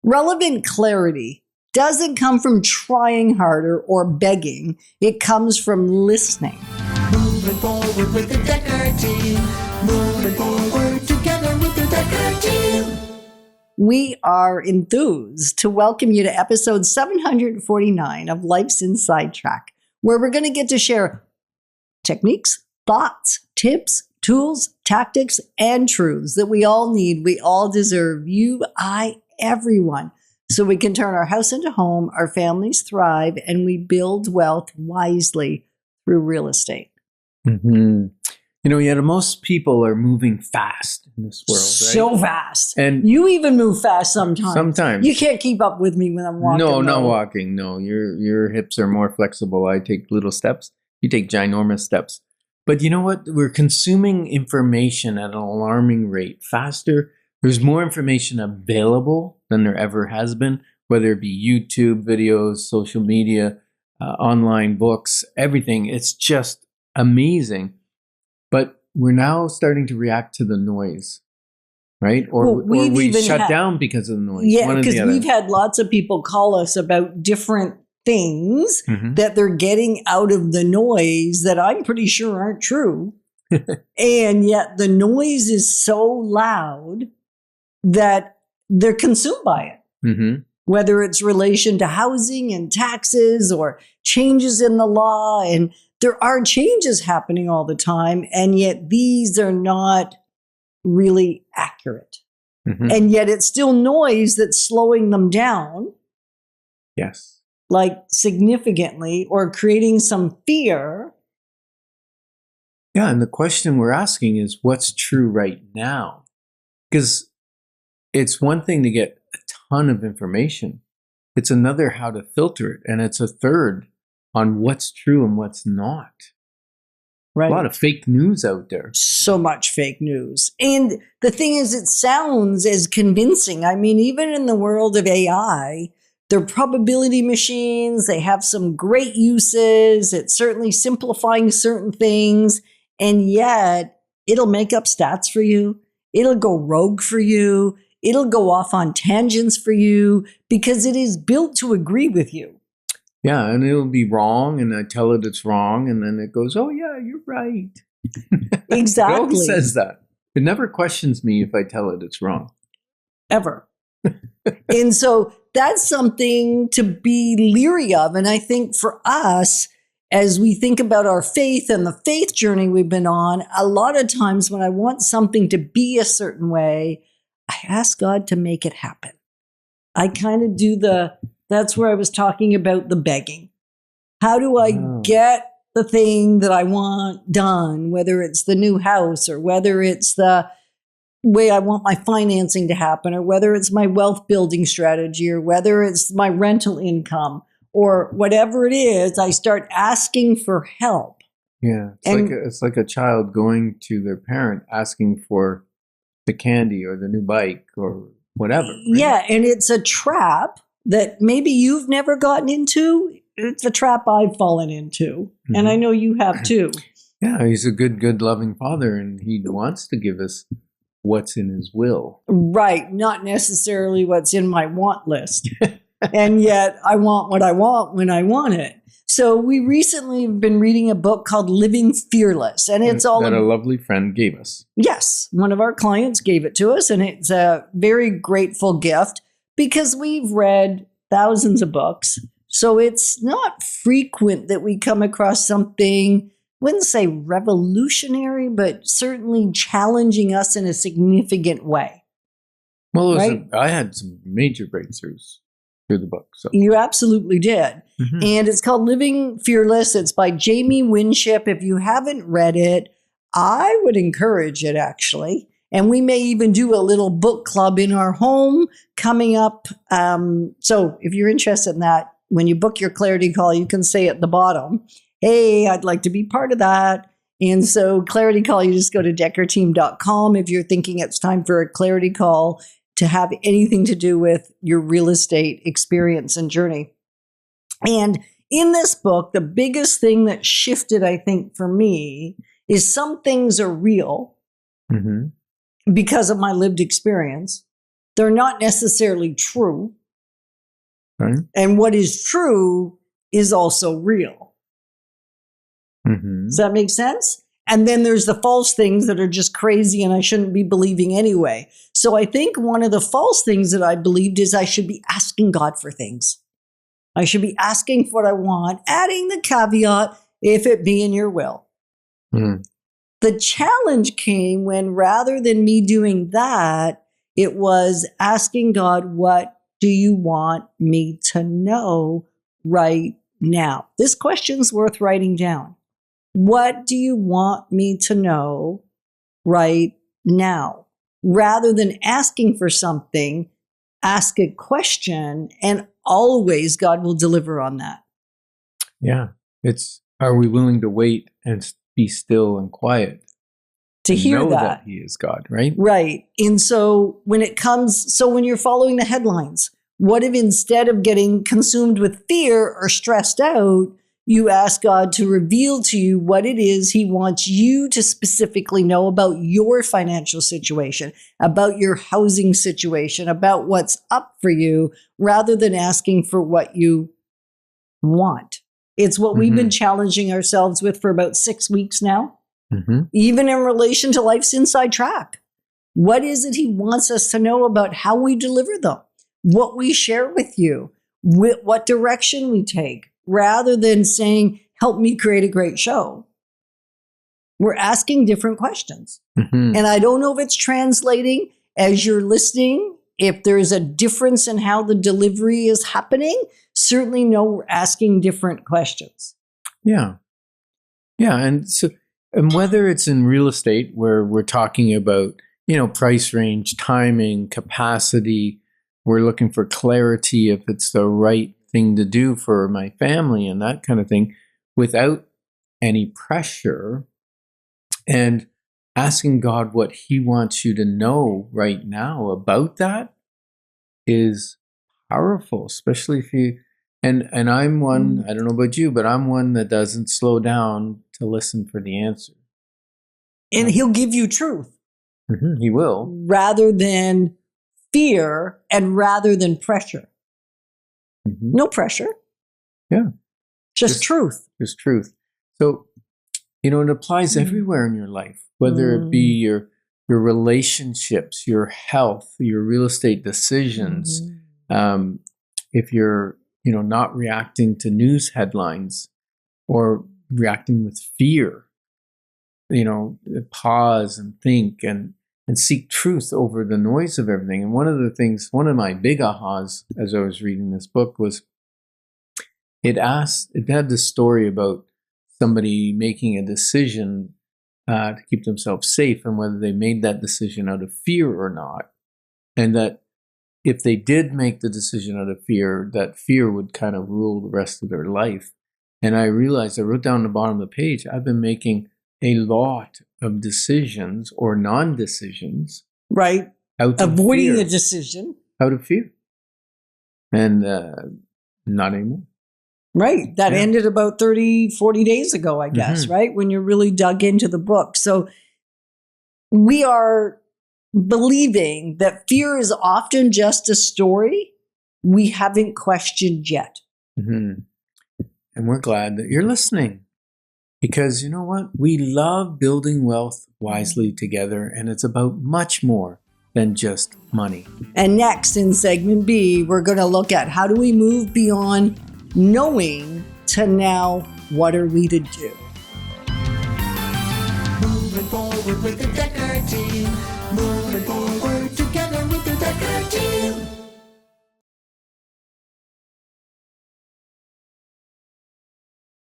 Relevant clarity doesn't come from trying harder or begging. It comes from listening. Moving forward with the Dekker team. Moving forward together with the Dekker team. We are enthused to welcome you to episode 749 of Life's Inside Track, where we're going to get to share techniques, thoughts, tips, tools, tactics, and truths that we all need, we all deserve, you, I, everyone, so we can turn our house into home, our families thrive, and we build wealth wisely through real estate. Mm-hmm. Most people are moving fast in this world, right? So fast. And you even move fast sometimes. Sometimes. You can't keep up with me when I'm walking. No, not walking. No, your hips are more flexible. I take little steps. You take ginormous steps. But you know what? We're consuming information at an alarming rate. Faster. There's more information available than there ever has been, whether it be YouTube videos, social media, online books, everything. It's just amazing. But we're now starting to react to the noise, right? Or we shut down because of the noise. Yeah, because we've had lots of people call us about different things that they're getting out of the noise that I'm pretty sure aren't true. And yet the noise is so loud that they're consumed by it. Mm-hmm. Whether it's relation to housing and taxes or changes in the law, and there are changes happening all the time, and yet these are not really accurate. Mm-hmm. And yet it's still noise that's slowing them down. Yes. Like significantly, or creating some fear. Yeah, and the question we're asking is, what's true right now? Because it's one thing to get a ton of information. It's another how to filter it. And it's a third on what's true and what's not. Right. A lot of fake news out there. So much fake news. And the thing is, it sounds as convincing. I mean, even in the world of AI, they're probability machines. They have some great uses. It's certainly simplifying certain things. And yet it'll make up stats for you. It'll go rogue for you. It'll go off on tangents for you because it is built to agree with you. Yeah, and it'll be wrong, and I tell it it's wrong, and then it goes, oh, yeah, you're right. Exactly. It always says that. It never questions me if I tell it it's wrong. Ever. And so that's something to be leery of. And I think for us, as we think about our faith and the faith journey we've been on, a lot of times when I want something to be a certain way, I ask God to make it happen. I kind of do that's where I was talking about the begging. How do I get the thing that I want done, whether it's the new house or whether it's the way I want my financing to happen, or whether it's my wealth building strategy, or whether it's my rental income, or whatever it is, I start asking for help. Yeah, it's like a child going to their parent asking for the candy or the new bike or whatever. Right? Yeah, and it's a trap that maybe you've never gotten into. It's a trap I've fallen into, and I know you have too. Yeah, he's a good, loving father, and he wants to give us what's in his will. Right, not necessarily what's in my want list. And yet I want what I want when I want it. So we recently have been reading a book called Living Fearless, and it's all that a lovely friend gave us. Yes, one of our clients gave it to us, and it's a very grateful gift because we've read thousands of books. So it's not frequent that we come across something, I wouldn't say revolutionary, but certainly challenging us in a significant way. Well, I had some major breakthroughs through the book. So. You absolutely did. Mm-hmm. And it's called Living Fearless. It's by Jamie Winship. If you haven't read it, I would encourage it, actually. And we may even do a little book club in our home coming up. So if you're interested in that, when you book your clarity call, you can say at the bottom, hey, I'd like to be part of that. And so clarity call, you just go to dekkerteam.com if you're thinking it's time for a clarity call to have anything to do with your real estate experience and journey. And in this book, the biggest thing that shifted, I think, for me is some things are real because of my lived experience. they're not necessarily true. Right? And what is true is also real. Mm-hmm. Does that make sense? And then there's the false things that are just crazy and I shouldn't be believing anyway. So I think one of the false things that I believed is I should be asking God for things. I should be asking for what I want, adding the caveat, if it be in your will. Mm. The challenge came when rather than me doing that, it was asking God, what do you want me to know right now? This question's worth writing down. What do you want me to know right now? Rather than asking for something, ask a question, and always God will deliver on that. Yeah. Are we willing to wait and be still and quiet To hear know that. He is God, right? Right. And so when you're following the headlines, what if instead of getting consumed with fear or stressed out, you ask God to reveal to you what it is He wants you to specifically know about your financial situation, about your housing situation, about what's up for you, rather than asking for what you want. It's what we've been challenging ourselves with for about 6 weeks now, even in relation to Life's Inside Track. What is it He wants us to know about how we deliver them, what we share with you, what direction we take? Rather than saying, help me create a great show, we're asking different questions. And I don't know if it's translating as you're listening, if there's a difference in how the delivery is happening. Certainly know we're asking different questions. Yeah. Yeah. And whether it's in real estate where we're talking about, price range, timing, capacity, we're looking for clarity if it's the right thing to do for my family and that kind of thing without any pressure, and asking God what He wants you to know right now about that is powerful, especially if you, and I'm one, I don't know about you, but I'm one that doesn't slow down to listen for the answer. And He'll give you truth. He will. Rather than fear and rather than pressure. No pressure. Yeah. Just truth. Just truth. So, it applies everywhere in your life, whether it be your relationships, your health, your real estate decisions. If you're, not reacting to news headlines or reacting with fear, pause and think and seek truth over the noise of everything. And one of my big ahas as I was reading this book was it had this story about somebody making a decision to keep themselves safe and whether they made that decision out of fear or not. And that if they did make the decision out of fear, that fear would kind of rule the rest of their life. And I realized, I wrote down the bottom of the page, I've been making a lot of decisions or non-decisions. Right. Avoiding a decision. Out of fear. And not anymore. Right. That ended about 30, 40 days ago, I guess, right? When you really dug into the book. So we are believing that fear is often just a story we haven't questioned yet. And we're glad that you're listening. Because you know what? We love building wealth wisely together, and it's about much more than just money. And next in segment B, we're going to look at how do we move beyond knowing to now what are we to do. Moving forward with the Dekker team. Moving forward